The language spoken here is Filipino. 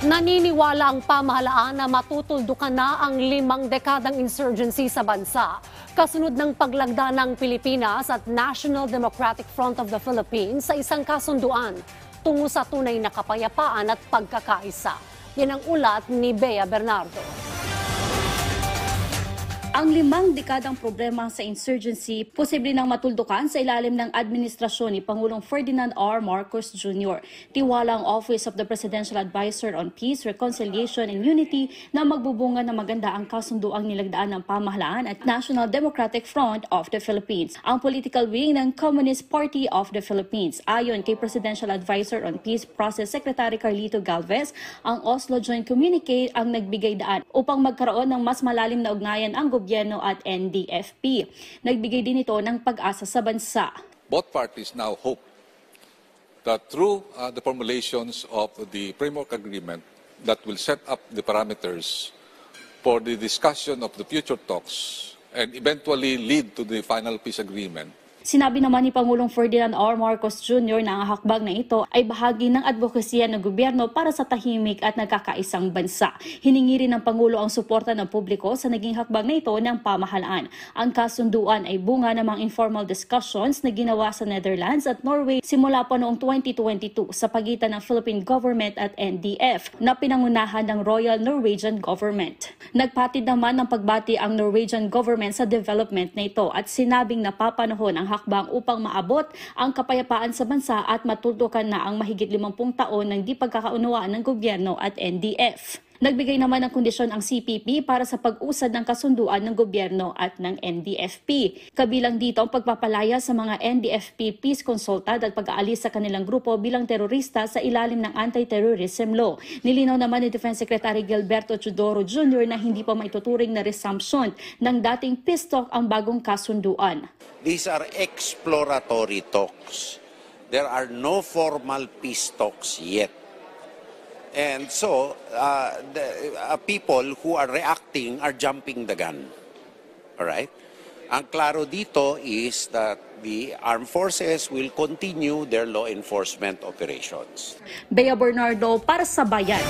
Naniniwala ang pamahalaan na matutuldukan na ang 5 dekadang insurgency sa bansa. Kasunod ng paglagda ng Pilipinas at National Democratic Front of the Philippines sa isang kasunduan tungo sa tunay na kapayapaan at pagkakaisa. Yan ang ulat ni Bea Bernardo. Ang 5 dekadang problema sa insurgency posible nang matuldukan sa ilalim ng administrasyon ni Pangulong Ferdinand R. Marcos Jr. Tiwala ang Office of the Presidential Advisor on Peace, Reconciliation and Unity na magbubunga na maganda ang kasunduang nilagdaan ng pamahalaan at National Democratic Front of the Philippines, ang political wing ng Communist Party of the Philippines. Ayon kay Presidential Advisor on Peace Process Secretary Carlito Galvez, ang Oslo Joint Communique ang nagbigay daan upang magkaroon ng mas malalim na ugnayan ang gobyerno at NDFP. Nagbigay din ito ng pag-asa sa bansa. Both parties now hope that through the formulations of the framework agreement that will set up the parameters for the discussion of the future talks and eventually lead to the final peace agreement. Sinabi naman ni Pangulong Ferdinand R. Marcos Jr. na ang hakbang na ito ay bahagi ng advokasya ng gobyerno para sa tahimik at nagkakaisang bansa. Hiningi rin ng Pangulo ang suporta ng publiko sa naging hakbang na ito ng pamahalaan. Ang kasunduan ay bunga ng mga informal discussions na ginawa sa Netherlands at Norway simula pa noong 2022 sa pagitan ng Philippine government at NDF na pinangunahan ng Royal Norwegian Government. Nagpatid naman ng pagbati ang Norwegian government sa development na ito at sinabing napapanahon ang hakbang upang maabot ang kapayapaan sa bansa at matuldukan na ang mahigit 50 taon ng di pagkakaunawaan ng gobyerno at NDF. Nagbigay naman ng kondisyon ang CPP para sa pag-usad ng kasunduan ng gobyerno at ng NDFP. Kabilang dito ang pagpapalaya sa mga NDFP peace consultant at pag-aalis sa kanilang grupo bilang terorista sa ilalim ng anti-terrorism law. Nilinaw naman ni Defense Secretary Gilberto Teodoro Jr. na hindi pa maituturing na resumption ng dating peace talk ang bagong kasunduan. These are exploratory talks. There are no formal peace talks yet. And so, people who are reacting are jumping the gun. All right? Ang klaro dito is that the armed forces will continue their law enforcement operations. Bea Bernardo para sa Bayan.